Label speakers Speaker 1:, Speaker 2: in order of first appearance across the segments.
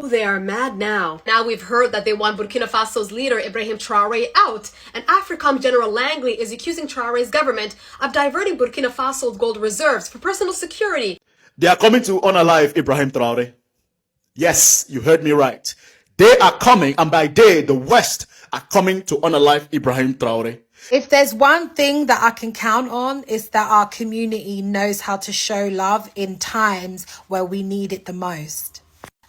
Speaker 1: They are mad now. Now we've heard that they want Burkina Faso's leader IBRAHIM Traore out, and AFRICOM General Langley is accusing Traore's government of diverting Burkina Faso's gold reserves for personal security.
Speaker 2: They are coming to unalive IBRAHIM Traore. Yes, you heard me right. They are coming, and by they, the West, are coming to unalive IBRAHIM Traore.
Speaker 3: If there's one thing that I can count on, is that our community knows how to show love in times where we need it the most.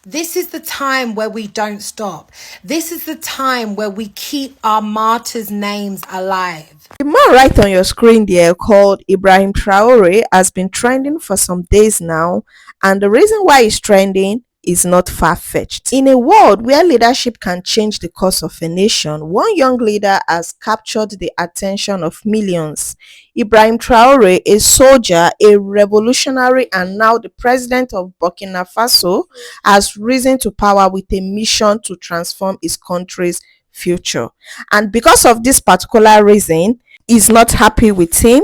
Speaker 3: This is the time where we don't stop. This is the time where we keep our martyrs' names alive.
Speaker 4: The man right on your screen there, called IBRAHIM Traore, has been trending for some days now, and the reason why it's trending is not far-fetched. In a world where leadership can change the course of a nation, one young leader has captured the attention of millions. IBRAHIM Traore, a soldier, a revolutionary, and now the president of Burkina Faso, has risen to power with a mission to transform his country's future. And because of this particular reason, he's not happy with him,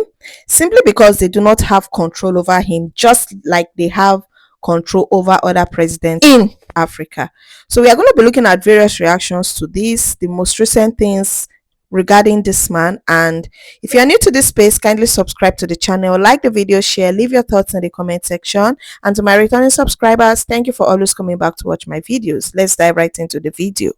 Speaker 4: simply because they do not have control over him, just like they have control over other presidents in Africa. So we are going to be looking at various reactions to this, the most recent things regarding this man. And if you are new to this space, kindly subscribe to the channel, like the video, share, leave your thoughts in the comment section. And to my returning subscribers, thank you for always coming back to watch my videos. Let's dive right into the video.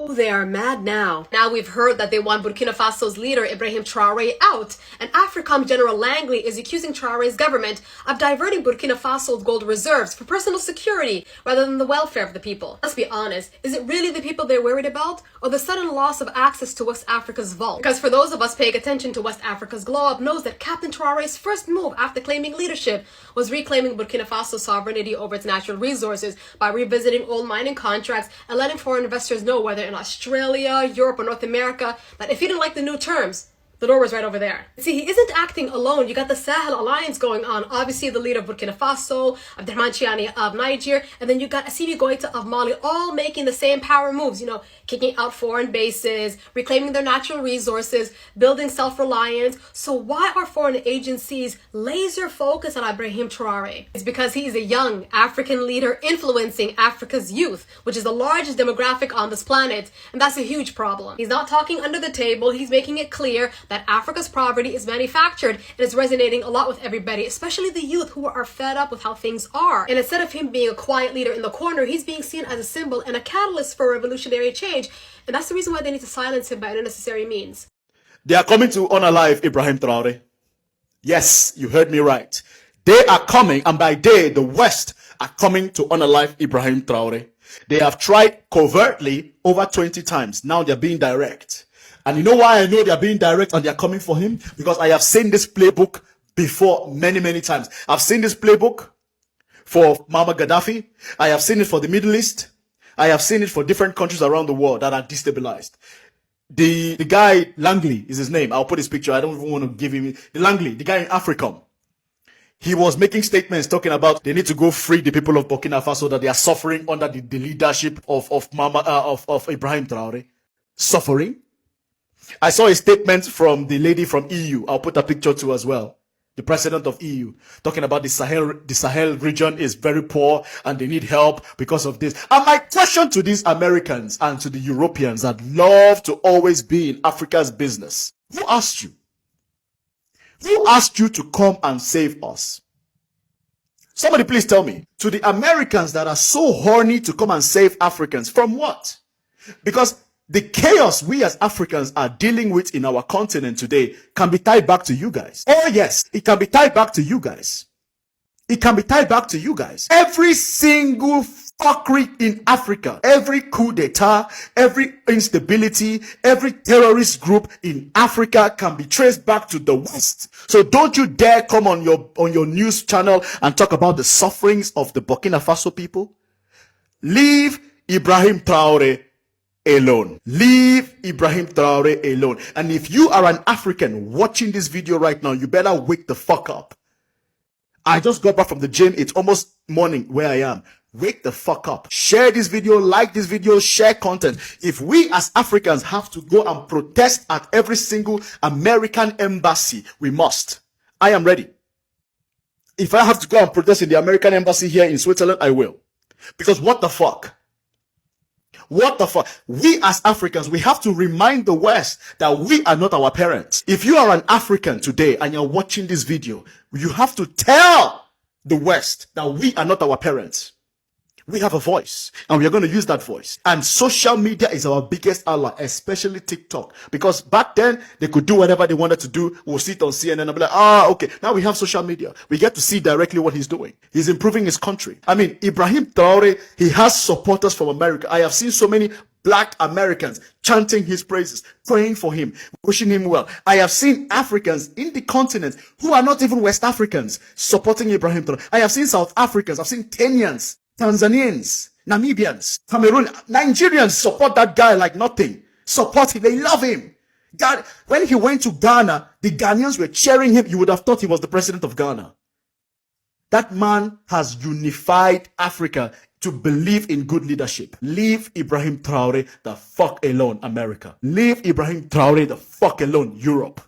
Speaker 1: They are mad now. Now we've heard that they want Burkina Faso's leader IBRAHIM Traore out, and AFRICOM General Langley is accusing Traore's government of diverting Burkina Faso's gold reserves for personal security rather than the welfare of the people. Let's be honest, is it really the people they're worried about, or the sudden loss of access to West Africa's vault? Because for those of us paying attention to West Africa's glow up knows that Captain Traore's first move after claiming leadership was reclaiming Burkina Faso's sovereignty over its natural resources by revisiting old mining contracts and letting foreign investors know, whether in Australia, Europe, or North America, that if you didn't like the new terms, the door was right over there. See, he isn't acting alone. You got the Sahel Alliance going on. Obviously, the leader of Burkina Faso, Abdelrahman Chiani of Niger, and then you got Assimi Goïta of Mali, all making the same power moves, you know, kicking out foreign bases, reclaiming their natural resources, building self-reliance. So why are foreign agencies laser focused on IBRAHIM Traore? It's because he is a young African leader influencing Africa's youth, which is the largest demographic on this planet, and that's a huge problem. He's not talking under the table. He's making it clear that Africa's poverty is manufactured, and it's resonating a lot with everybody, especially the youth who are fed up with how things are. And instead of him being a quiet leader in the corner, he's being seen as a symbol and a catalyst for revolutionary change. And that's the reason why they need to silence him by unnecessary means.
Speaker 2: They are coming to unalive IBRAHIM Traore. Yes, you heard me right. They are coming, and by they, the West, are coming to unalive IBRAHIM Traore. They have tried covertly over 20 times. Now they're being direct. And you know why I know they're being direct and they're coming for him? Because I have seen this playbook before many times. I've seen this playbook for Muammar Gaddafi. I have seen it for the Middle East. I have seen it for different countries around the world that are destabilized. The guy, Langley is his name. I'll put his picture. I don't even want to give him the Langley, the guy in AFRICOM. He was making statements talking about they need to go free the people of Burkina Faso, that they are suffering under the leadership of IBRAHIM Traore. Suffering. I saw a statement from the lady from EU. I'll put a picture too as well. The president of EU, talking about the Sahel region is very poor and they need help because of this. And my question to these Americans and to the Europeans that love to always be in Africa's business: who asked you? Who asked you to come and save us? Somebody please tell me. To the Americans that are so horny to come and save Africans, from what? Because the chaos we as Africans are dealing with in our continent today can be tied back to you guys. Oh yes, it can be tied back to you guys. It can be tied back to you guys. Every single fuckery in Africa, every coup d'etat, every instability, every terrorist group in Africa can be traced back to the West. So don't you dare come on your news channel and talk about the sufferings of the Burkina Faso people. Leave IBRAHIM Traore alone. Leave IBRAHIM Traore alone. And if you are an African watching this video right now, you better wake the fuck up. I just got back from the gym. It's almost morning where I am. Wake the fuck up. Share this video, like this video, share content. If we as Africans have to go and protest at every single American embassy, we must. I am ready. If I have to go and protest in the American embassy here in Switzerland, I will. Because what the fuck? What the fuck? We as Africans, we have to remind the West that we are not our parents. If you are an African today and you're watching this video, you have to tell the West that we are not our parents. We have a voice and we are going to use that voice. And social media is our biggest ally, especially TikTok. Because back then, they could do whatever they wanted to do. We'll sit on CNN and be like, okay, now we have social media. We get to see directly what he's doing. He's improving his country. I mean, Ibrahim Traore, he has supporters from America. I have seen so many Black Americans chanting his praises, praying for him, wishing him well. I have seen Africans in the continent who are not even West Africans supporting Ibrahim Traore. I have seen South Africans, I've seen Kenyans, Tanzanians, Namibians, Cameroon, Nigerians support that guy like nothing. Support him. They love him. God, when he went to Ghana, the Ghanaians were cheering him. You would have thought he was the president of Ghana. That man has unified Africa to believe in good leadership. Leave Ibrahim Traore the fuck alone, America. Leave Ibrahim Traore the fuck alone, Europe.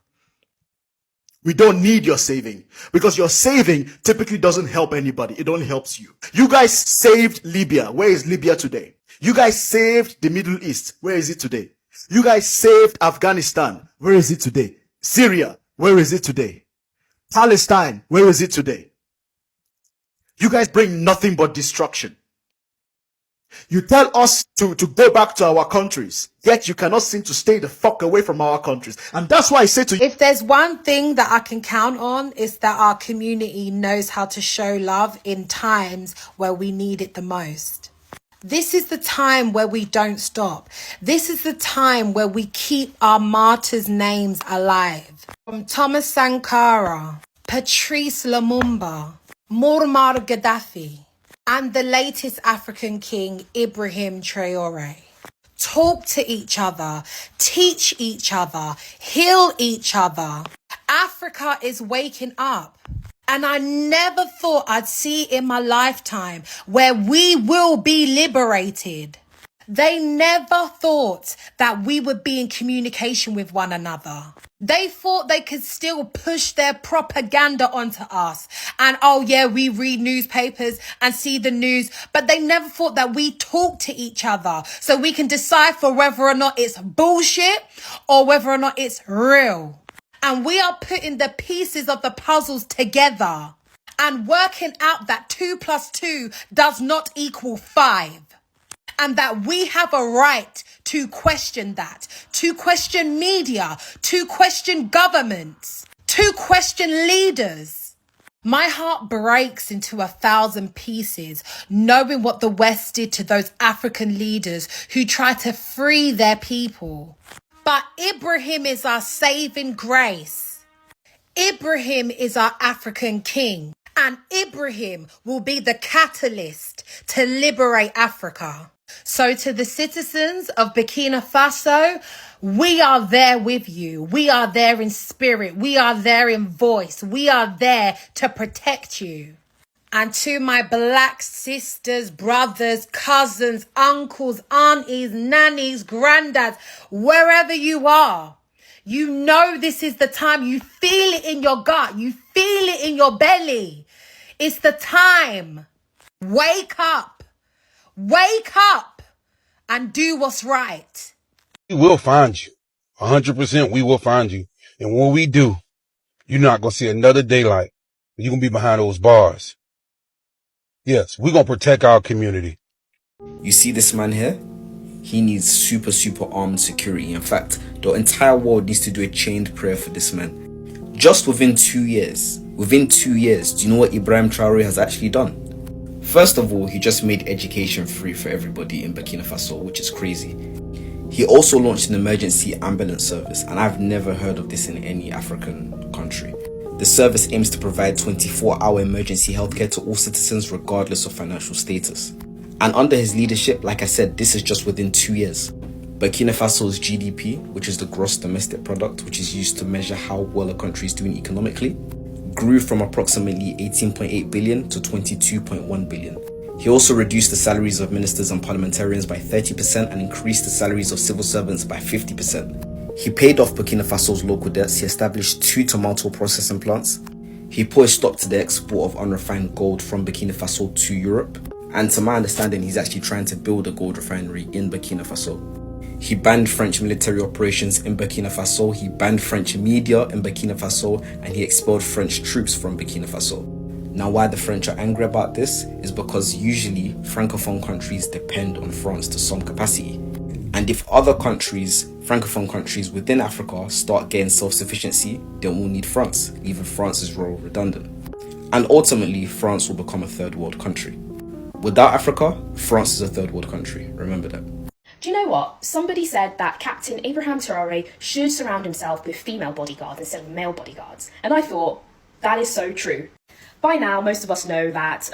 Speaker 2: We don't need your saving because your saving typically doesn't help anybody. It only helps you. You guys saved Libya. Where is Libya today? You guys saved the Middle East. Where is it today? You guys saved Afghanistan. Where is it today? Syria. Where is it today? Palestine. Where is it today? You guys bring nothing but destruction. You tell us to go back to our countries, yet you cannot seem to stay the fuck away from our countries. And that's why I say to you,
Speaker 3: if there's one thing that I can count on, is that our community knows how to show love in times where we need it the most. This is the time where we don't stop. This is the time where we keep our martyrs' names alive. From Thomas Sankara, Patrice Lumumba, Muammar Gaddafi, and the latest African king, Ibrahim Traore. Talk to each other, teach each other, heal each other. Africa is waking up. And I never thought I'd see in my lifetime where we will be liberated. They never thought that we would be in communication with one another. They thought they could still push their propaganda onto us. And oh yeah, we read newspapers and see the news, but they never thought that we talk to each other so we can decipher whether or not it's bullshit or whether or not it's real. And we are putting the pieces of the puzzles together and working out that 2 + 2 does not equal 5. And that we have a right to question that, to question media, to question governments, to question leaders. My heart breaks into 1,000 pieces knowing what the West did to those African leaders who tried to free their people. But Ibrahim is our saving grace. Ibrahim is our African king. And Ibrahim will be the catalyst to liberate Africa. So to the citizens of Burkina Faso, we are there with you. We are there in spirit. We are there in voice. We are there to protect you. And to my Black sisters, brothers, cousins, uncles, aunties, nannies, granddads, wherever you are, you know this is the time. You feel it in your gut. You feel it in your belly. It's the time. Wake up. Wake up and do what's right.
Speaker 5: We will find you. 100% we will find you. And when we do, you're not going to see another daylight. You're going to be behind those bars. Yes, we're going to protect our community.
Speaker 6: You see this man here? He needs super armed security. In fact, the entire world needs to do a chained prayer for this man. Just within 2 years, do you know what Ibrahim Traore has actually done? First of all, he just made education free for everybody in Burkina Faso, which is crazy. He also launched an emergency ambulance service, and I've never heard of this in any African country. The service aims to provide 24-hour emergency healthcare to all citizens regardless of financial status. And under his leadership, like I said, this is just within 2 years. Burkina Faso's GDP, which is the gross domestic product, which is used to measure how well a country is doing economically, grew from approximately 18.8 billion to 22.1 billion. He also reduced the salaries of ministers and parliamentarians by 30% and increased the salaries of civil servants by 50%. He paid off Burkina Faso's local debts. He established 2 tomato processing plants. He put a stop to the export of unrefined gold from Burkina Faso to Europe. And to my understanding, he's actually trying to build a gold refinery in Burkina Faso. He banned French military operations in Burkina Faso, he banned French media in Burkina Faso, and he expelled French troops from Burkina Faso. Now, why the French are angry about this is because usually Francophone countries depend on France to some capacity. And if other countries, Francophone countries within Africa, start getting self-sufficiency, then we'll need France, leaving France's role redundant. And ultimately, France will become a third world country. Without Africa, France is a third world country. Remember that.
Speaker 7: Do you know what? Somebody said that Captain IBRAHIM Traore should surround himself with female bodyguards instead of male bodyguards. And I thought, that is so true. By now, most of us know that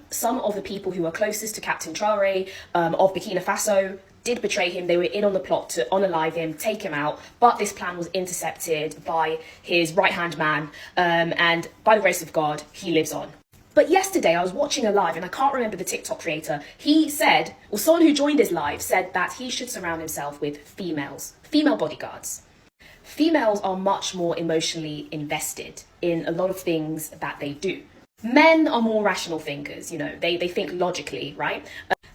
Speaker 7: some of the people who were closest to Captain Traore of Burkina Faso did betray him. They were in on the plot to unalive him, take him out, but this plan was intercepted by his right-hand man, and by the grace of God, he lives on. But yesterday I was watching a live, and I can't remember the TikTok creator. He said, or someone who joined his live said that he should surround himself with female bodyguards. Females are much more emotionally invested in a lot of things that they do. Men are more rational thinkers, they think logically, right?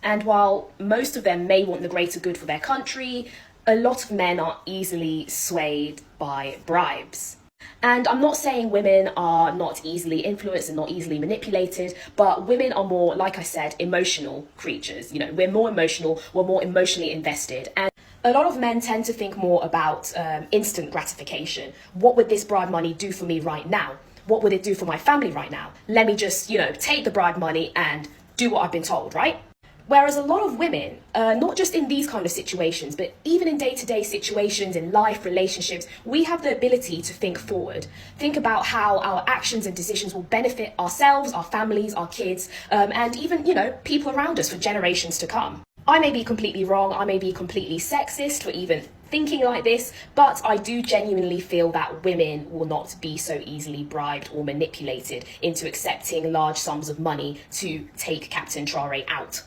Speaker 7: And while most of them may want the greater good for their country, a lot of men are easily swayed by bribes. And I'm not saying women are not easily influenced and not easily manipulated, but women are more, like I said, emotional creatures. We're more emotional, we're more emotionally invested. And a lot of men tend to think more about instant gratification. What would this bribe money do for me right now? What would it do for my family right now? Let me just, take the bribe money and do what I've been told, right? Whereas a lot of women, not just in these kind of situations, but even in day-to-day situations, in life, relationships, we have the ability to think forward. Think about how our actions and decisions will benefit ourselves, our families, our kids, and even, people around us for generations to come. I may be completely wrong, I may be completely sexist for even thinking like this, but I do genuinely feel that women will not be so easily bribed or manipulated into accepting large sums of money to take Captain Traore out.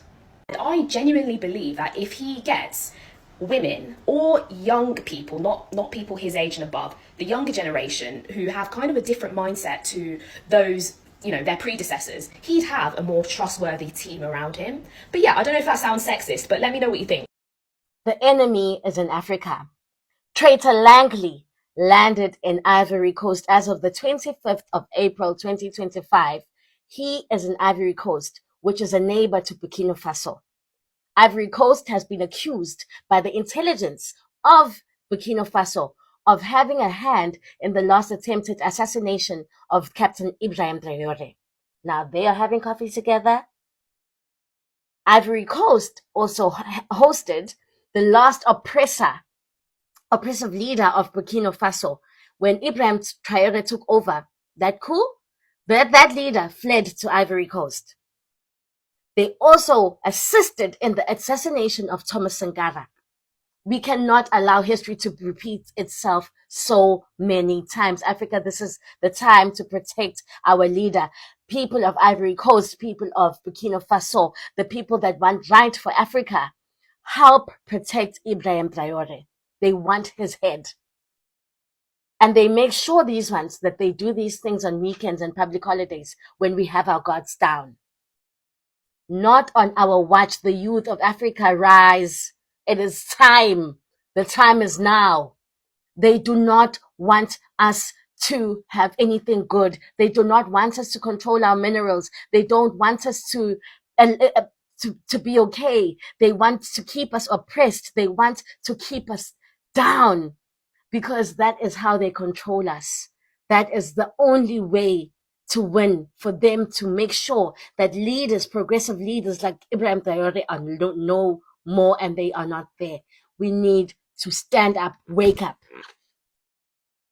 Speaker 7: I genuinely believe that if he gets women or young people, not people his age and above, the younger generation who have kind of a different mindset to those, their predecessors, he'd have a more trustworthy team around him. But yeah, I don't know if that sounds sexist, but let me know what you think.
Speaker 8: The enemy is in Africa. Traitor Langley landed in Ivory Coast as of the 25th of April 2025. He is in Ivory Coast, which is a neighbor to Burkina Faso. Ivory Coast has been accused by the intelligence of Burkina Faso of having a hand in the last attempted assassination of Captain IBRAHIM Traore. Now they are having coffee together. Ivory Coast also hosted the last oppressive leader of Burkina Faso. When IBRAHIM Traore took over that coup, that leader fled to Ivory Coast. They also assisted in the assassination of Thomas Sankara. We cannot allow history to repeat itself so many times. Africa, this is the time to protect our leader. People of Ivory Coast, people of Burkina Faso, the people that want right for Africa, help protect IBRAHIM Traore. They want his head. And they make sure, these ones, that they do these things on weekends and public holidays when we have our guards down. Not on our watch. The youth of Africa, rise. It is time. The time is now. They do not want us to have anything good. They do not want us to control our minerals. They don't want us to be okay. They want to keep us oppressed. They want to keep us down, because that is how they control us. That is the only way to win, for them to make sure that leaders, progressive leaders like IBRAHIM Traore are no more, and they are not there. We need to stand up, wake up.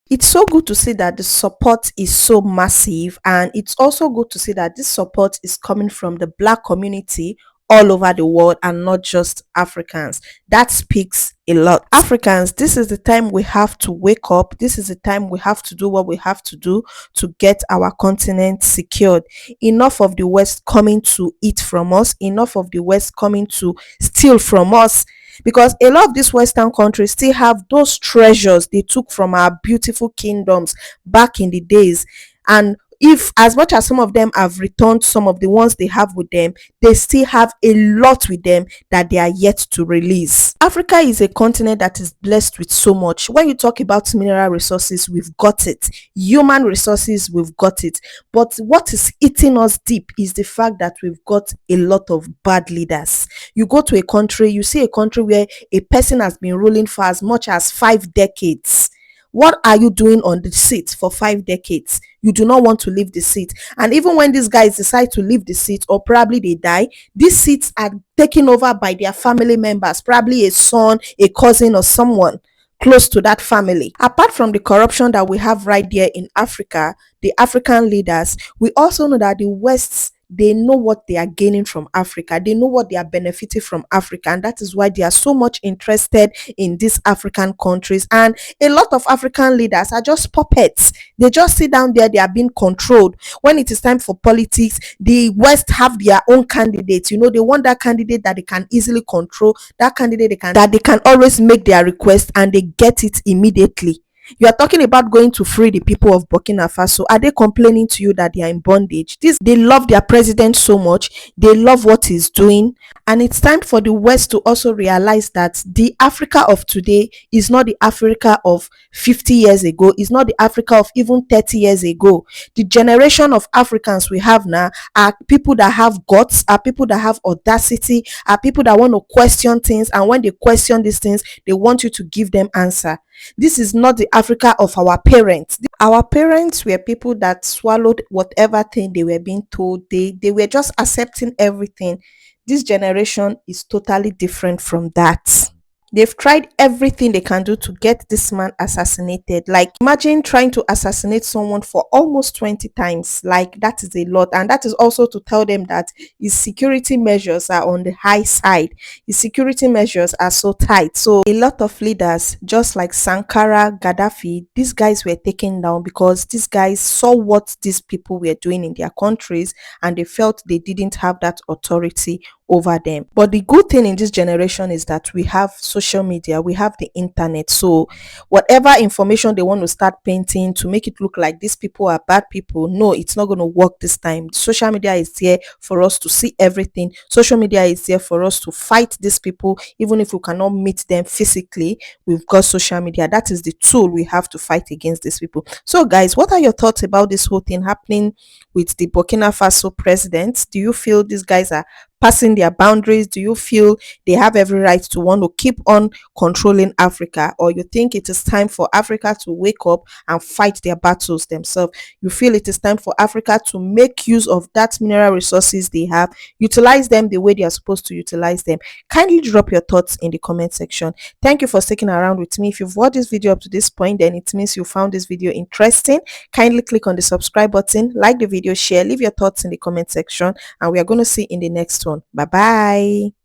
Speaker 4: It's so good to see that the support is so massive, and it's also good to see that this support is coming from the Black community all over the world and not just Africans. That speaks a lot. Africans, this is the time we have to wake up. This is the time we have to do what we have to do to get our continent secured. Enough of the West coming to eat from us. Enough of the West coming to steal from us. Because a lot of these Western countries still have those treasures they took from our beautiful kingdoms back in the days. And if as much as some of them have returned some of the ones they have with them, they still have a lot with them that they are yet to release. Africa is a continent that is blessed with so much. When you talk about mineral resources, we've got it. Human resources, we've got it. But what is eating us deep is the fact that we've got a lot of bad leaders. You go to a country, you see a country where a person has been ruling for as much as 5 decades. What are you doing on the seat for 5 decades? You do not want to leave the seat. And even when these guys decide to leave the seat, or probably they die, these seats are taken over by their family members, probably a son, a cousin, or someone close to that family. Apart from the corruption that we have right there in Africa, the African leaders, we also know that the West, they know what they are gaining from Africa. They know what they are benefiting from Africa, and that is why they are so much interested in these African countries. And a lot of African leaders are just puppets. They just sit down there, they are being controlled. When it is time for politics, the West have their own candidates. You know, they want that candidate that they can easily control, that candidate that they can always make their request and they get it immediately. You are talking about going to free the people of Burkina Faso. Are they complaining to you that they are in bondage? They love their president so much. They love what he's doing. And it's time for the West to also realize that the Africa of today is not the Africa of 50 years ago. It's not the Africa of even 30 years ago. The generation of Africans we have now are people that have guts, are people that have audacity, are people that want to question things. And when they question these things, they want you to give them answer. This is not the Africa of our parents. Our parents were people that swallowed whatever thing they were being told. They were just accepting everything. This generation is totally different from that. They've tried everything they can do to get this man assassinated. Like, imagine trying to assassinate someone for almost 20 times. Like, that is a lot. And that is also to tell them that his security measures are on the high side. His security measures are so tight. So a lot of leaders, just like Sankara, Gaddafi, these guys were taken down because these guys saw what these people were doing in their countries and they felt they didn't have that authority over them. But the good thing in this generation is that we have social media, we have the internet. So whatever information they want to start painting to make it look like these people are bad people, no, it's not going to work this time. Social media is there for us to see everything. Social media is there for us to fight these people. Even if we cannot meet them physically, we've got social media. That is the tool we have to fight against these people. So guys, what are your thoughts about this whole thing happening with the Burkina Faso president? Do you feel these guys are passing their boundaries? Do you feel they have every right to want to keep on controlling Africa, or you think it is time for Africa to wake up and fight their battles themselves? You feel it is time for Africa to make use of that mineral resources they have, utilize them the way they are supposed to utilize them? Kindly drop your thoughts in the comment section. Thank you for sticking around with me. If you've watched this video up to this point, then it means you found this video interesting. Kindly click on the subscribe button, like the video, share, leave your thoughts in the comment section, and we are going to see in the next one. Bye bye.